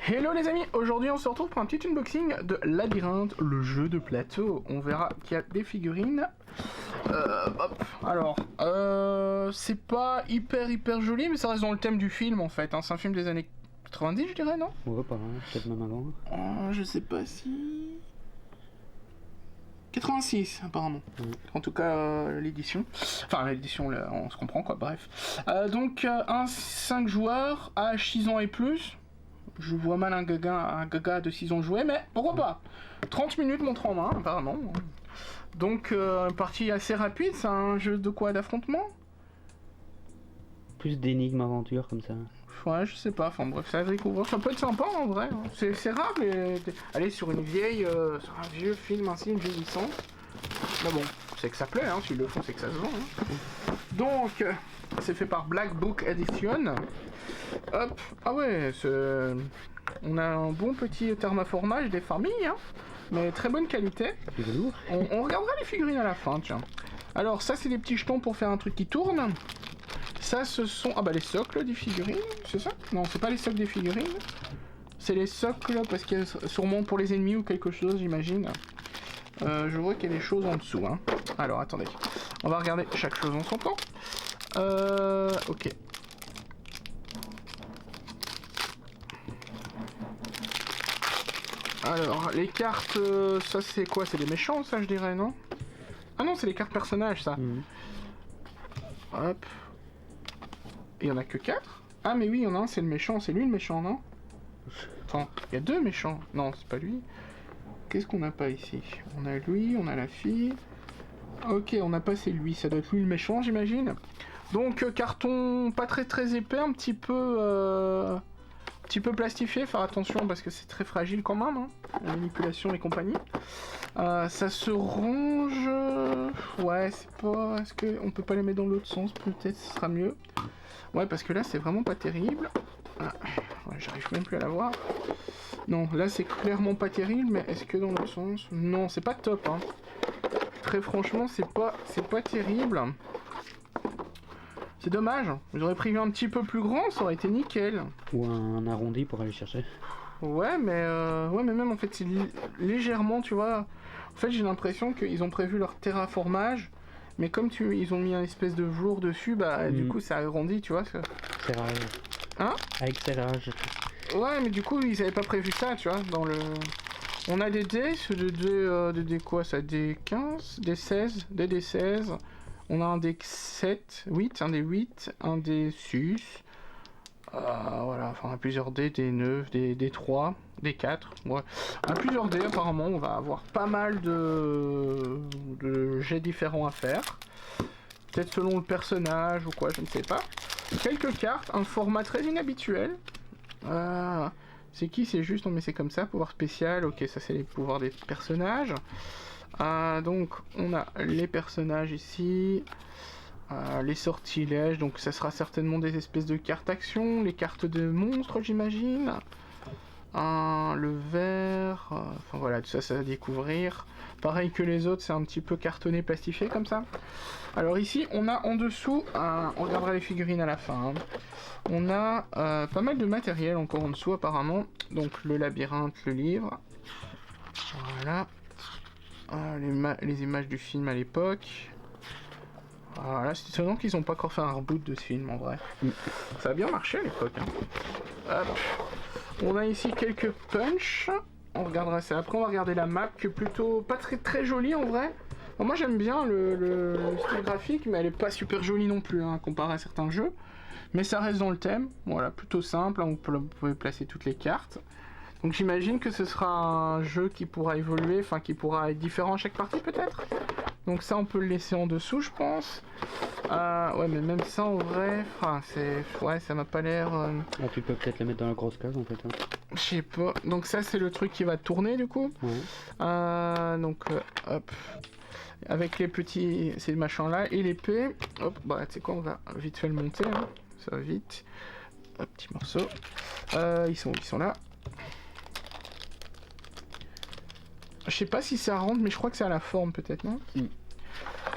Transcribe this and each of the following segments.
Hello les amis, aujourd'hui on se retrouve pour un petit unboxing de Labyrinthe, le jeu de plateau. On verra qu'il y a des figurines. C'est pas hyper joli, mais ça reste dans le thème du film en fait. Hein. C'est un film des années 90 je dirais, non? Ouais, pas mal, peut-être même avant. Je sais pas si... 86 apparemment. En tout cas l'édition. Enfin l'édition, on se comprend quoi, bref. Un 5 joueurs à 6 ans et plus. Je vois mal un gaga de 6 ans jouer, mais pourquoi pas. 30 minutes montre en main, apparemment. Donc, partie assez rapide, c'est un jeu de quoi, d'affrontement? Plus d'énigmes aventure comme ça. Ouais, je sais pas, enfin bref, ça va découvrir. Ça peut être sympa en vrai. C'est rare aller sur une vieille, sur un vieux film ainsi, une vieille licence. Mais bon, c'est que ça plaît, hein, s'ils le font, c'est que ça se vend. Hein. Donc, c'est fait par Black Book Edition. Hop, ah ouais, on a un bon petit thermoformage des familles, hein, mais très bonne qualité. On regardera les figurines à la fin, tiens. Alors ça c'est des petits jetons pour faire un truc qui tourne. Ça ce sont, les socles des figurines, c'est ça? Non, c'est pas les socles des figurines. C'est les socles parce qu'il y a sûrement pour les ennemis ou quelque chose, j'imagine. Je vois qu'il y a des choses en dessous, hein. Alors attendez, on va regarder chaque chose en son temps. Ok. Alors, les cartes, ça c'est quoi? C'est des méchants, ça je dirais, non? Ah non, c'est les cartes personnages, ça. Hop. Il y en a que 4? Ah mais oui, il y en a un, c'est le méchant. C'est lui le méchant, non? Attends, il y a 2 méchants. Non, c'est pas lui. Qu'est-ce qu'on n'a pas ici? On a lui, on a la fille. Ok, on n'a pas, c'est lui. Ça doit être lui le méchant, j'imagine. Donc, carton pas très épais, un petit peu plastifié, faire attention parce que c'est très fragile quand même, hein, la manipulation et compagnie. Ça se range... Ouais, c'est pas... Est-ce qu'on peut pas les mettre dans l'autre sens? Peut-être ce sera mieux. Ouais, parce que là c'est vraiment pas terrible. Ouais, j'arrive même plus à la voir. Non, là c'est clairement pas terrible, mais est-ce que dans l'autre sens? Non, c'est pas top, hein. Très franchement, c'est pas terrible. C'est dommage, j'aurais pris un petit peu plus grand, ça aurait été nickel. Ou un arrondi pour aller chercher. Ouais, mais même en fait, c'est légèrement, tu vois. En fait, j'ai l'impression qu'ils ont prévu leur terraformage, mais comme ils ont mis un espèce de velours dessus, du coup, ça agrandit, tu vois. Serrage. Hein? Avec serrage. Ouais, mais du coup, ils avaient pas prévu ça, tu vois, dans le... On a des dés, c'est des dés quoi, ça? Des 15, des 16, des D16... On a un des 7, 8, un des 8, un des 6. Voilà, enfin, on a plusieurs dés, des 9, des 3, des 4. Ouais. On a plusieurs dés, apparemment, on va avoir pas mal de jets différents à faire. Peut-être selon le personnage ou quoi, je ne sais pas. Quelques cartes, un format très inhabituel. C'est qui? C'est juste, non mais c'est comme ça, pouvoir spécial. Ok, ça c'est les pouvoirs des personnages. Donc on a les personnages ici, les sortilèges, donc ça sera certainement des espèces de cartes action, les cartes de monstres j'imagine, le vert, enfin voilà, tout ça ça va découvrir. Pareil que les autres, c'est un petit peu cartonné, plastifié comme ça. Alors ici on a en dessous, on regardera les figurines à la fin, hein. On a pas mal de matériel encore en dessous apparemment, donc le labyrinthe, le livre, voilà. Les images du film à l'époque. Voilà, c'est étonnant qu'ils n'ont pas encore fait un reboot de ce film en vrai. Ça a bien marché à l'époque, hein. Hop. On a ici quelques punch. On regardera ça après. On va regarder la map qui est plutôt pas très jolie en vrai. Bon, moi j'aime bien le style graphique, mais elle est pas super jolie non plus, hein, comparé à certains jeux. Mais ça reste dans le thème. Voilà, plutôt simple. Hein, vous pouvez placer toutes les cartes. Donc j'imagine que ce sera un jeu qui pourra évoluer, enfin qui pourra être différent à chaque partie peut-être. Donc ça on peut le laisser en dessous je pense. Ouais mais même ça en vrai, ouais ça m'a pas l'air... Tu peux peut-être le mettre dans la grosse case en fait. Hein. Je sais pas. Donc ça c'est le truc qui va tourner du coup. Hop. Avec les petits... ces machins là et l'épée. Hop, tu sais quoi, on va vite fait le monter. Hein. Ça va vite. Hop, petit morceau. Ils sont là. Je sais pas si ça rentre, mais je crois que c'est à la forme peut-être, non?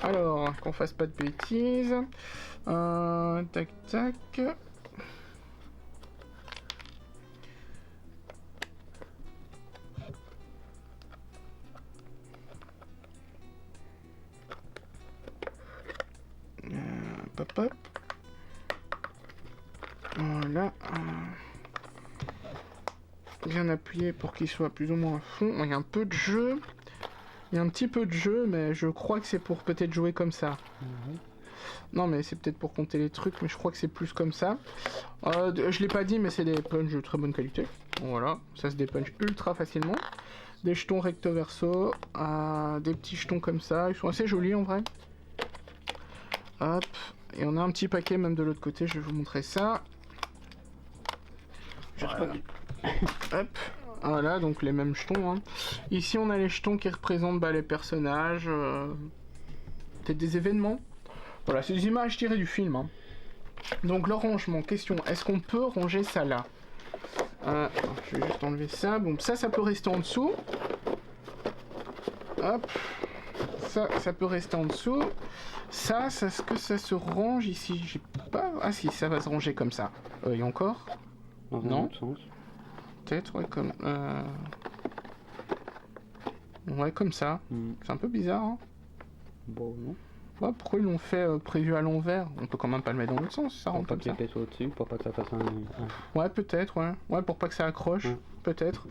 Alors, qu'on fasse pas de bêtises. Tac. hop, hop. Voilà. Bien appuyé pour qu'il soit plus ou moins à fond. Il y a un peu de jeu. Il y a un petit peu de jeu, mais je crois que c'est pour peut-être jouer comme ça. Non, mais c'est peut-être pour compter les trucs, mais je crois que c'est plus comme ça. Je l'ai pas dit, mais c'est des punch de très bonne qualité. Voilà, ça se dépunch ultra facilement. Des jetons recto verso, des petits jetons comme ça. Ils sont assez jolis en vrai. Hop, et on a un petit paquet même de l'autre côté, je vais vous montrer ça. Voilà. Hop, voilà, donc les mêmes jetons. Hein. Ici, on a les jetons qui représentent les personnages, peut-être des événements. Voilà, c'est des images tirées du film. Hein. Donc, le rangement, question, est-ce qu'on peut ranger ça là? Je vais juste enlever ça. Bon, ça peut rester en dessous. Hop. Ça peut rester en dessous. Est-ce que ça se range ici? J'ai pas... Ah si, ça va se ranger comme ça. Et encore? Non. Peut-être, ouais, comme... Ouais, comme ça. C'est un peu bizarre, hein. Bon, non. Ouais, pourquoi ils l'ont fait prévu à l'envers? On peut quand même pas le mettre dans l'autre sens, ça rentre comme ça. Au-dessus, pour pas que ça fasse un... Ouais, peut-être, ouais. Ouais, pour pas que ça accroche, peut-être.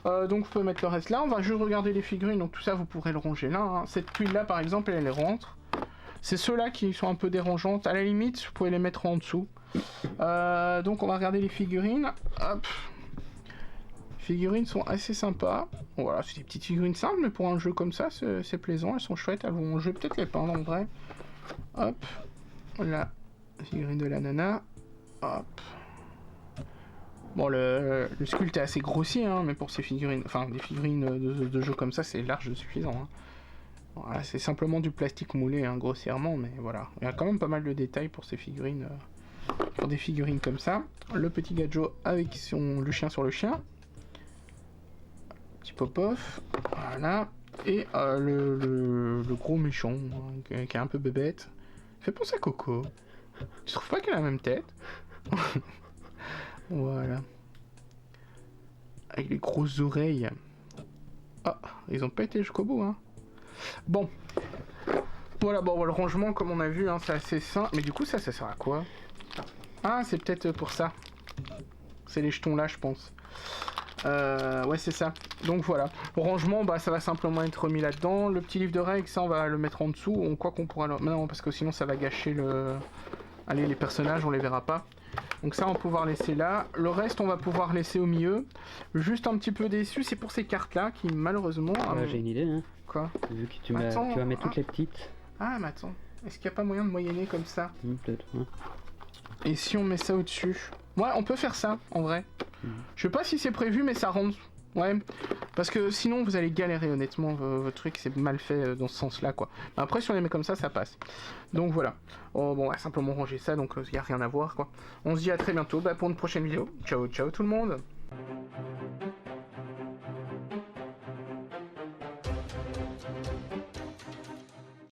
Donc, on peut mettre le reste là. On va juste regarder les figurines, donc tout ça, vous pourrez le ranger là. Hein. Cette tuile-là, par exemple, elle rentre. C'est ceux-là qui sont un peu dérangeantes. À la limite, vous pouvez les mettre en dessous. Donc, on va regarder les figurines. Hop. Les figurines sont assez sympas. Bon, voilà, c'est des petites figurines simples, mais pour un jeu comme ça, c'est plaisant. Elles sont chouettes. Elles vont... Je vais peut-être les peindre en vrai. Hop. La figurine de la nana. Hop. Bon, le sculpte est assez grossier, hein, mais pour ces figurines... Enfin, des figurines de jeu comme ça, c'est large suffisant. Hein. Voilà, c'est simplement du plastique moulé, hein, grossièrement, mais voilà. Il y a quand même pas mal de détails pour ces figurines... pour des figurines comme ça. Le petit Gadjo avec le chien sur le chien. Petit pop-off, voilà, et le gros méchant, hein, qui est un peu bébête. Fait penser à Coco. Tu trouves pas qu'elle a la même tête? Voilà. Avec les grosses oreilles. Ah, ils ont pas été jusqu'au bout, hein. Bon. Voilà, bon, le rangement, comme on a vu, hein, c'est assez simple. Mais du coup, ça sert à quoi? Ah, c'est peut-être pour ça. C'est les jetons là, je pense. Ouais, c'est ça. Donc voilà. Le rangement, ça va simplement être remis là-dedans. Le petit livre de règles, ça, on va le mettre en dessous. On croit qu'on pourra le... Non, parce que sinon, ça va gâcher le... Allez, les personnages, on les verra pas. Donc ça, on va pouvoir laisser là. Le reste, on va pouvoir laisser au milieu. Juste un petit peu déçu, c'est pour ces cartes-là qui, malheureusement... j'ai une idée, hein. Quoi? Vu que tu vas mettre toutes les petites. Ah, mais attends. Est-ce qu'il n'y a pas moyen de moyenner comme ça? Peut-être, ouais. Et si on met ça au-dessus? Ouais, on peut faire ça, en vrai. Je sais pas si c'est prévu, mais ça rentre. Ouais, parce que sinon vous allez galérer honnêtement, votre truc c'est mal fait dans ce sens-là quoi. Après si on les met comme ça passe. Donc voilà. Oh, bon, on va simplement ranger ça, donc il n'y a rien à voir quoi. On se dit à très bientôt pour une prochaine vidéo. Ciao ciao tout le monde.